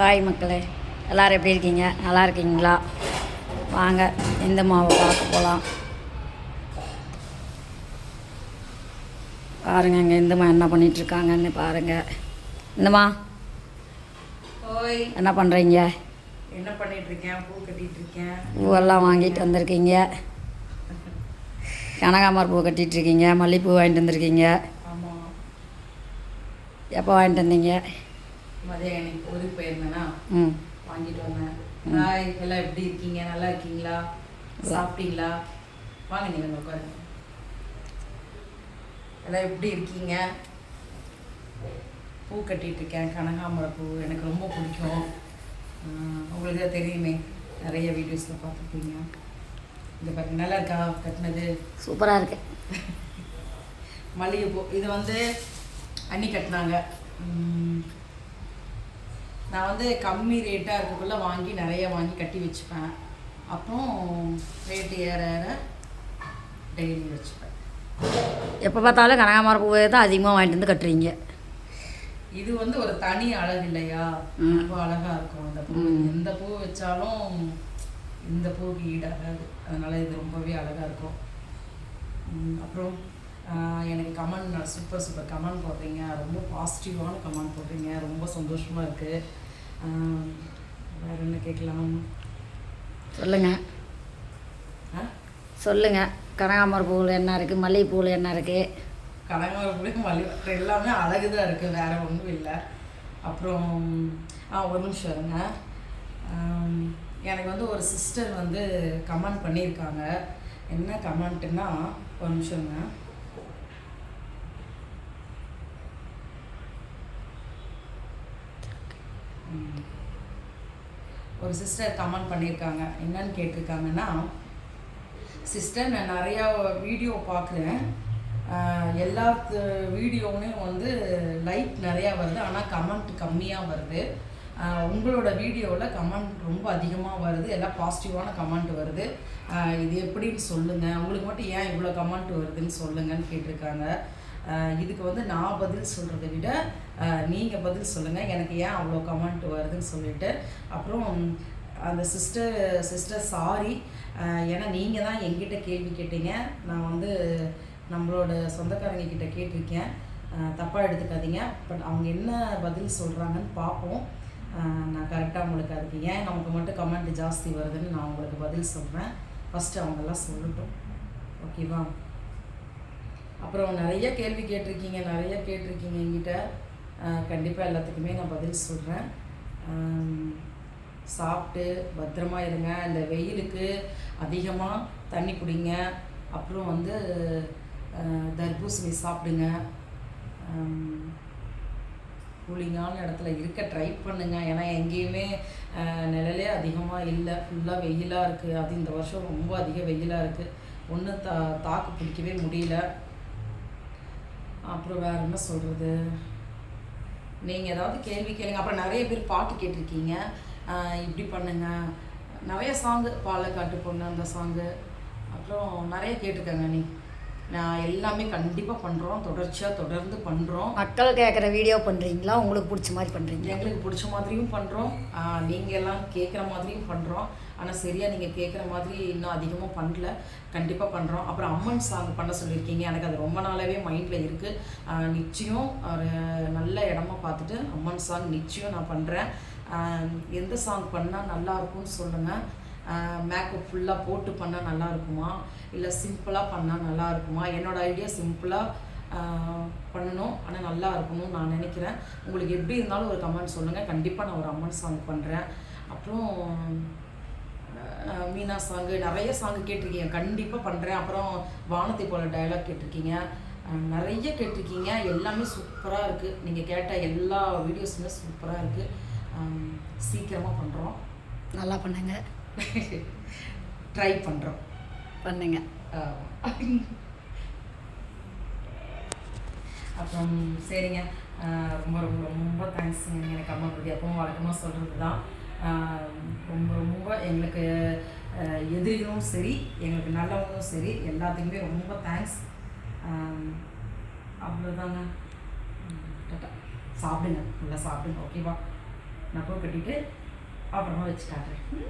Hi மக்களே, எல்லோரும் எப்படி இருக்கீங்க? நல்லா இருக்கீங்களா? வாங்க இந்த மாவை பார்க்க போகலாம். பாருங்கள், இங்கே இந்தம்மா என்ன பண்ணிகிட்ருக்காங்கன்னு பாருங்கள். இந்தம்மா ஓய், என்ன பண்ணுறீங்க? என்ன பண்ணிகிட்ருக்கேன்? பூ கட்டிகிட்ருக்கேன். பூவெல்லாம் வாங்கிட்டு வந்திருக்கீங்க. கனகாமரம் பூ கட்டிகிட்ருக்கீங்க, மல்லிகைப்பூ வாங்கிட்டு வந்திருக்கீங்க. ஆமாம், எப்போ வாங்கிட்டு வந்தீங்க? மதியம் எனக்கு ஊருக்கு போயிருந்தேன்னா வாங்கிட்டு வந்தேன். ஹாய், எல்லாம் எப்படி இருக்கீங்க? நல்லா இருக்கீங்களா? சாப்பிட்டீங்களா? வாங்க நீங்கள் உட்காருங்க. எல்லாம் எப்படி இருக்கீங்க? பூ கட்டிகிட்ருக்கேன், கனகாமரம் பூ எனக்கு ரொம்ப பிடிக்கும். உங்களுக்கு தான் தெரியுமே, நிறைய வீடியோஸில் பார்த்துருப்பீங்க. இந்த பாருங்க, நல்லா இருக்கா கட்டினது? சூப்பராக இருக்கு. மல்லிகைப்பூ இது வந்து அண்ணி கட்டினாங்க. நான் வந்து கம்மி ரேட்டாக இருக்கக்குள்ளே வாங்கி நிறைய வாங்கி கட்டி வச்சுப்பேன். அப்புறம் ரேட்டு ஏற ஏற டெய்லி வச்சுப்பேன். எப்போ பார்த்தாலும் கனகாமரம் பூவை தான் அதிகமாக வாங்கிட்டு வந்து கட்டுறீங்க. இது வந்து ஒரு தனி அழகு இல்லையா? ரொம்ப அழகாக இருக்கும் அந்த பூ. எந்த பூ வச்சாலும் இந்த பூவுக்கு ஈடாகாது. அதனால் இது ரொம்பவே அழகாக இருக்கும். அப்புறம் எனக்கு கமெண்ட் சூப்பர் சூப்பர் கமெண்ட் போடுறீங்க, ரொம்ப பாசிட்டிவான கமெண்ட் போடுறீங்க, ரொம்ப சந்தோஷமாக இருக்குது. வேறு என்ன கேட்கலாம்? சொல்லுங்கள் சொல்லுங்கள். கனகாமரம் பூவில் என்ன இருக்குது? மல்லிகைப்பூவில் என்ன இருக்குது? கனகாமரம் பூவில் மல்லிகை எல்லாமே அழகு தான் இருக்குது, வேறு ஒன்றும் இல்லை. அப்புறம் ஒரு நிமிஷம் இருங்க. எனக்கு வந்து ஒரு சிஸ்டர் வந்து கமெண்ட் பண்ணியிருக்காங்க. என்ன கமெண்ட்டுன்னா, ஒரு நிமிஷங்க. ஒரு சிஸ்டர் கமெண்ட் பண்ணியிருக்காங்க. என்னன்னு கேட்டிருக்காங்கன்னா, சிஸ்டர் நான் நிறையா வீடியோ பார்க்குறேன், எல்லா வீடியோவுமே வந்து லைக் நிறையா வருது, ஆனால் கமெண்ட் கம்மியாக வருது. உங்களோட வீடியோவில் கமெண்ட் ரொம்ப அதிகமாக வருது, எல்லாம் பாசிட்டிவான கமெண்ட் வருது. இது எப்படின்னு சொல்லுங்கள், உங்களுக்கு மட்டும் ஏன் இவ்வளோ கமெண்ட் வருதுன்னு சொல்லுங்கன்னு கேட்டிருக்காங்க. இதுக்கு வந்து நான் பதில் சொல்கிறத விட நீங்கள் பதில் சொல்லுங்கள், எனக்கு ஏன் அவ்வளோ கமெண்ட் வருதுன்னு சொல்லிட்டு. அப்புறம் அந்த சிஸ்டர் சாரி, ஏன்னா நீங்கள் தான் எங்கிட்ட கேள்வி கேட்டீங்க, நான் வந்து நம்மளோட சொந்தக்காரங்க கிட்ட கேட்டிருக்கேன், தப்பாக எடுத்துக்காதீங்க. பட் அவங்க என்ன பதில் சொல்கிறாங்கன்னு பார்ப்போம். நான் கரெக்டாக உங்களுக்கு அதுக்கு ஏன் நமக்கு மட்டும் கமெண்ட் ஜாஸ்தி வருதுன்னு நான் உங்களுக்கு பதில் சொல்கிறேன். ஃபஸ்ட்டு அவங்கெல்லாம் சொல்லட்டும், ஓகேவா? அப்புறம் நிறைய கேள்வி கேட்டிருக்கீங்க என்கிட்ட. கண்டிப்பாக எல்லாத்துக்குமே நான் பதில் சொல்கிறேன். சாப்பிட்டு பத்திரமா இருங்க. இந்த வெயிலுக்கு அதிகமாக தண்ணி குடிங்க. அப்புறம் வந்து தர்பூசணி சாப்பிடுங்க. கூலிங்கான இடத்துல இருக்க ட்ரை பண்ணுங்க. ஏன்னா எங்கேயுமே நிழலே அதிகமாக இல்லை, ஃபுல்லாக வெயிலாக இருக்குது. அது இந்த வருஷம் ரொம்ப அதிக வெயிலாக இருக்குது, ஒன்றும் தாக்கு பிடிக்கவே முடியல. அப்புறம் வேறு என்ன சொல்கிறது? நீங்கள் ஏதாவது கேள்வி கேளுங்க. அப்புறம் நிறைய பேர் பாட்டு கேட்டிருக்கீங்க, இப்படி பண்ணுங்க, நிறைய சாங்கு, பாலக்காட்டு பொண்ணு அந்த சாங்கு, அப்புறம் நிறைய கேட்டிருக்காங்க. நான் எல்லாமே கண்டிப்பாக பண்ணுறோம், தொடர்ந்து பண்ணுறோம். மக்கள் கேட்குற வீடியோ பண்ணுறீங்களா? உங்களுக்கு பிடிச்ச மாதிரி பண்ணுறீங்க? எங்களுக்கு பிடிச்ச மாதிரியும் பண்ணுறோம், நீங்கள் எல்லாம் கேட்குற மாதிரியும் பண்ணுறோம். ஆனால் சரியாக நீங்கள் கேட்குற மாதிரி இன்னும் அதிகமாக பண்ணல, கண்டிப்பாக பண்ணுறோம். அப்புறம் அம்மன் சாங் பண்ண சொல்லியிருக்கீங்க, எனக்கு அது ரொம்ப நாளாகவே மைண்டில் இருக்குது. நிச்சயம் ஒரு நல்ல இடமா பார்த்துட்டு அம்மன் சாங் நிச்சயம் நான் பண்ணுறேன். எந்த சாங் பண்ணால் நல்லாயிருக்கும்னு சொல்லுங்கள். மேக்கப் ஃபுல்லாக போட்டு பண்ணால் நல்லா இருக்குமா, இல்லை சிம்பிளாக பண்ணால் நல்லா இருக்குமா? என்னோடய ஐடியா சிம்பிளாக பண்ணணும், ஆனால் நல்லா இருக்கணும்னு நான் நினைக்கிறேன். உங்களுக்கு எப்படி இருந்தாலும் ஒரு கமெண்ட் சொல்லுங்கள், கண்டிப்பாக நான் ஒரு அம்மன் சாங் பண்ணுறேன். அப்புறம் மீனா சாங்கு, நிறைய சாங்கு கேட்டிருக்கீங்க, கண்டிப்பாக பண்ணுறேன். அப்புறம் வானத்தை போல டயலாக் கேட்டிருக்கீங்க, நிறைய கேட்டிருக்கீங்க, எல்லாமே சூப்பராக இருக்குது. நீங்கள் கேட்ட எல்லா வீடியோஸுமே சூப்பராக இருக்குது. சீக்கிரமாக பண்ணுறோம், நல்லா பண்ணுங்க, ட்ரை பண்ணுறோம், பண்ணுங்க. அப்புறம் சரிங்க, ரொம்ப ரொம்ப ரொம்ப தேங்க்ஸுங்க. நீங்கள் எனக்கு அம்மா பற்றி அப்பவும் வழக்கமாக சொல்கிறது தான். ரொம்ப ரொம்ப எங்களுக்கு எதிரிகளும் சரி, எங்களுக்கு நல்லவங்களும் சரி, எல்லாத்துக்குமே ரொம்ப தேங்க்ஸ். அவ்வளோதாங்க. சாப்பிடுங்க, நல்லா சாப்பிடுங்க, ஓகேவா? நான் பூ கட்டிட்டு அப்புறமா வச்சு காட்டுறேன்.